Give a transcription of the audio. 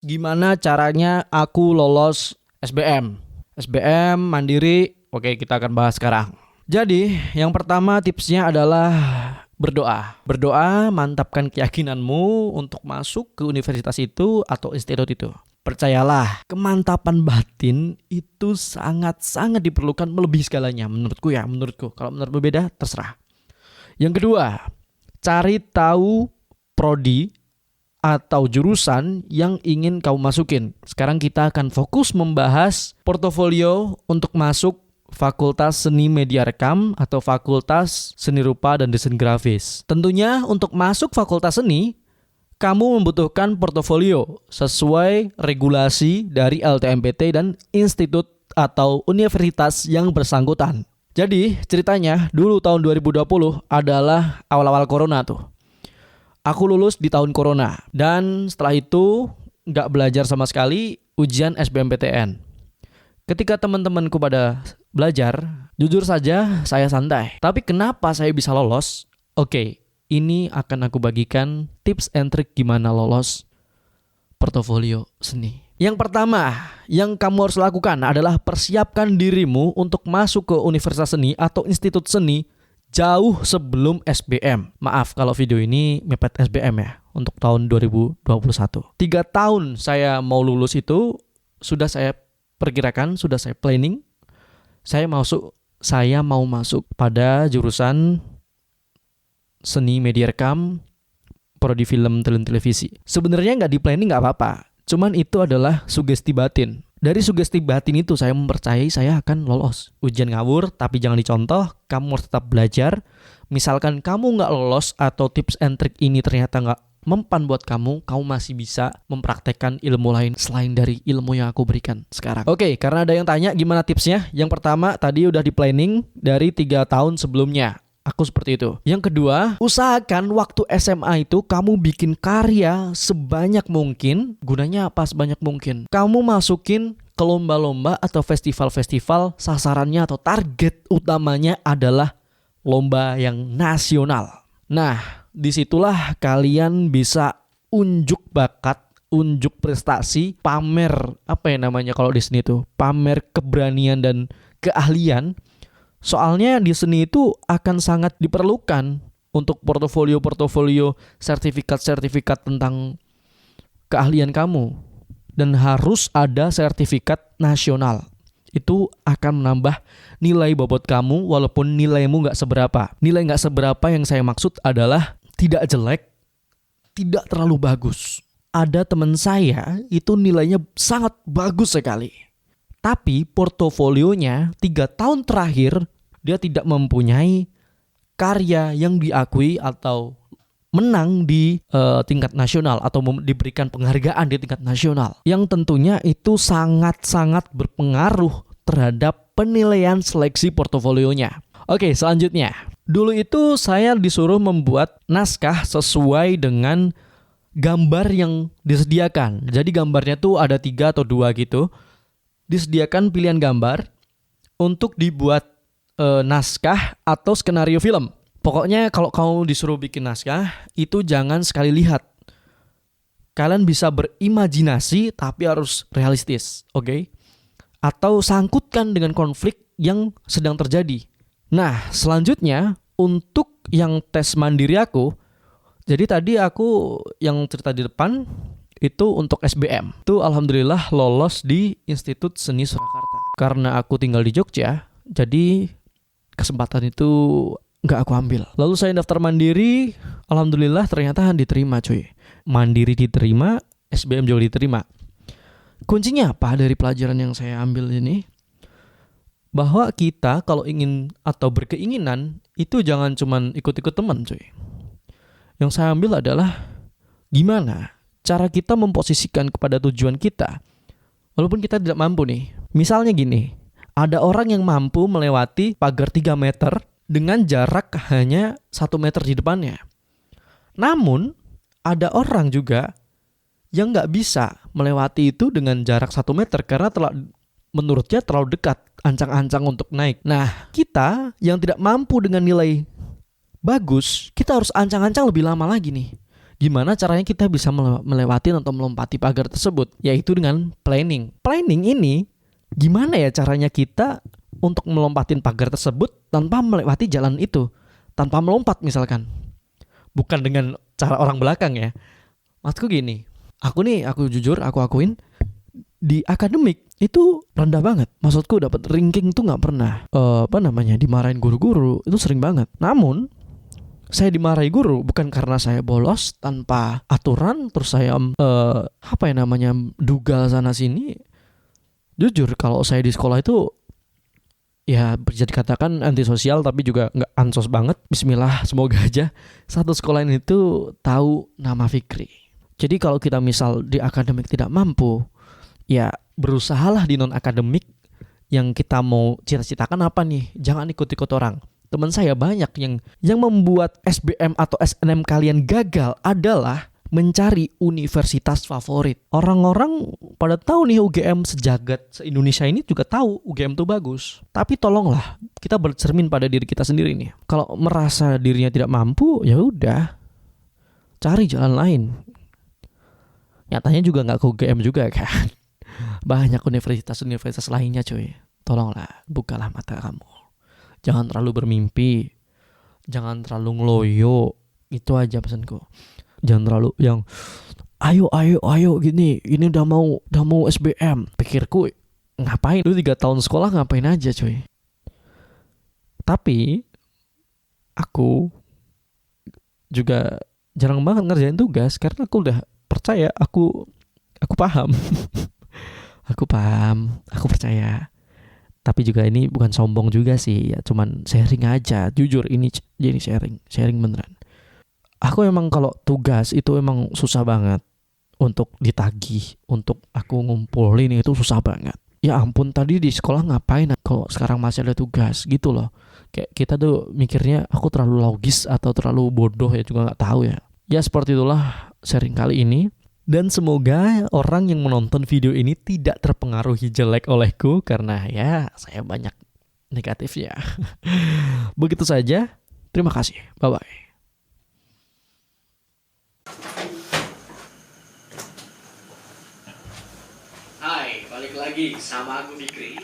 Gimana caranya aku lolos SBM? SBM Mandiri, oke kita akan bahas sekarang. Jadi, yang pertama tipsnya adalah berdoa. Berdoa mantapkan keyakinanmu untuk masuk ke universitas itu atau institut itu. Percayalah, kemantapan batin itu sangat-sangat diperlukan melebihi segalanya menurutku. Kalau menurut berbeda, terserah. Yang kedua, cari tahu prodi atau jurusan yang ingin kau masukin. Sekarang kita akan fokus membahas portofolio untuk masuk Fakultas Seni Media Rekam atau Fakultas Seni Rupa dan Desain Grafis. Tentunya untuk masuk Fakultas Seni, kamu membutuhkan portofolio sesuai regulasi dari LTMPT dan institut atau universitas yang bersangkutan. Jadi ceritanya dulu tahun 2020 adalah awal-awal corona tuh. Aku lulus di tahun corona dan setelah itu nggak belajar sama sekali ujian SBMPTN. Ketika teman-temanku pada belajar, jujur saja saya santai. Tapi kenapa saya bisa lolos? Oke, ini akan aku bagikan tips and trick gimana lolos portofolio seni. Yang pertama yang kamu harus lakukan adalah persiapkan dirimu untuk masuk ke universitas seni atau institut seni jauh sebelum SBM. Maaf kalau video ini mepet SBM ya, untuk tahun 2021. 3 tahun saya mau lulus itu sudah saya perkirakan, sudah saya planning. Saya mau masuk pada jurusan seni media rekam, prodi film dan televisi. Sebenarnya nggak di planning nggak apa-apa, cuman itu adalah sugesti batin. Dari sugesti batin itu saya mempercayai saya akan lolos. Ujian ngawur tapi jangan dicontoh, kamu harus tetap belajar. Misalkan kamu nggak lolos atau tips and trick ini ternyata nggak mempan buat kamu masih bisa mempraktekkan ilmu lain selain dari ilmu yang aku berikan sekarang. Oke, karena ada yang tanya gimana tipsnya. Yang pertama tadi udah di planning dari 3 tahun sebelumnya. Aku seperti itu. Yang kedua, usahakan waktu SMA itu kamu bikin karya sebanyak mungkin. Gunanya apa sebanyak mungkin? Kamu masukin ke lomba-lomba atau festival-festival, sasarannya atau target utamanya adalah lomba yang nasional. Nah, disitulah kalian bisa unjuk bakat, unjuk prestasi, pamer kalau di sini tuh, pamer keberanian dan keahlian. Soalnya di seni itu akan sangat diperlukan untuk portofolio sertifikat tentang keahlian kamu. Dan harus ada sertifikat nasional. Itu akan menambah nilai bobot kamu walaupun nilaimu nggak seberapa. Nilai nggak seberapa yang saya maksud adalah tidak jelek, tidak terlalu bagus. Ada teman saya itu nilainya sangat bagus sekali. Tapi portofolionya 3 tahun terakhir dia tidak mempunyai karya yang diakui atau menang di tingkat nasional atau diberikan penghargaan di tingkat nasional. Yang tentunya itu sangat-sangat berpengaruh terhadap penilaian seleksi portofolionya. Oke, selanjutnya. Dulu itu saya disuruh membuat naskah sesuai dengan gambar yang disediakan. Jadi gambarnya tuh ada 3 atau 2 gitu. Disediakan pilihan gambar untuk dibuat naskah atau skenario film. Pokoknya kalau kamu disuruh bikin naskah, itu jangan sekali lihat. Kalian bisa berimajinasi tapi harus realistis, oke? Atau sangkutkan dengan konflik yang sedang terjadi. Nah, selanjutnya untuk yang tes mandiri aku, jadi tadi aku yang cerita di depan itu untuk SBM. Itu alhamdulillah lolos di Institut Seni Surakarta. Karena aku tinggal di Jogja, jadi kesempatan itu nggak aku ambil. Lalu saya daftar mandiri, alhamdulillah ternyata diterima cuy. Mandiri diterima, SBM juga diterima. Kuncinya apa dari pelajaran yang saya ambil ini? Bahwa kita kalau ingin atau berkeinginan, itu jangan cuman ikut-ikut teman cuy. Yang saya ambil adalah gimana cara kita memposisikan kepada tujuan kita walaupun kita tidak mampu nih. Misalnya gini, ada orang yang mampu melewati pagar 3 meter dengan jarak hanya 1 meter di depannya. Namun ada orang juga yang gak bisa melewati itu dengan jarak 1 meter karena menurutnya terlalu dekat, ancang-ancang untuk naik. Nah, kita yang tidak mampu dengan nilai bagus, kita harus ancang-ancang lebih lama lagi nih. Gimana caranya kita bisa melewati atau melompati pagar tersebut? Yaitu dengan planning. Planning ini gimana ya caranya kita untuk melompatin pagar tersebut tanpa melewati jalan itu, tanpa melompat misalkan. Bukan dengan cara orang belakang ya. Maksudku gini, aku jujur, aku akuin di akademik itu rendah banget. Maksudku dapat ranking tuh nggak pernah dimarahin guru-guru, itu sering banget. Namun saya dimarahi guru bukan karena saya bolos tanpa aturan, terus saya dugal sana sini. Jujur kalau saya di sekolah itu ya bisa dikatakan antisosial, tapi juga nggak ansos banget. Bismillah, semoga aja satu sekolah ini tuh tahu nama Fikri. Jadi kalau kita misal di akademik tidak mampu, ya berusahalah di non akademik yang kita mau cita-citakan apa nih. Jangan ikut-ikut orang. Teman saya banyak yang membuat SBM atau SNM kalian gagal adalah mencari universitas favorit. Orang-orang pada tahu nih UGM sejagat se-Indonesia ini juga tahu UGM tuh bagus. Tapi tolonglah kita bercermin pada diri kita sendiri nih. Kalau merasa dirinya tidak mampu, ya udah cari jalan lain. Nyatanya juga nggak ke UGM juga kan. Banyak universitas-universitas lainnya cuy. Tolonglah bukalah mata kamu. Jangan terlalu bermimpi. Jangan terlalu ngeloyo. Itu aja pesanku. Jangan terlalu yang ayo gini. Ini udah mau SBM. Pikirku ngapain? Lu 3 tahun sekolah ngapain aja cuy. Tapi aku juga jarang banget ngerjain tugas karena aku udah percaya aku paham. Aku paham, aku percaya. Tapi juga ini bukan sombong juga sih, ya cuman sharing aja. Jujur ini jadi sharing beneran. Aku emang kalau tugas itu emang susah banget untuk ditagih, untuk aku ngumpulin itu susah banget. Ya ampun, tadi di sekolah ngapain kalau sekarang masih ada tugas gitu loh. Kayak kita tuh mikirnya aku terlalu logis atau terlalu bodoh ya, juga nggak tahu ya. Ya seperti itulah sharing kali ini. Dan semoga orang yang menonton video ini tidak terpengaruhi jelek olehku karena ya saya banyak negatifnya. Begitu saja. Terima kasih. Bye-bye. Hai, balik lagi sama aku Fikri.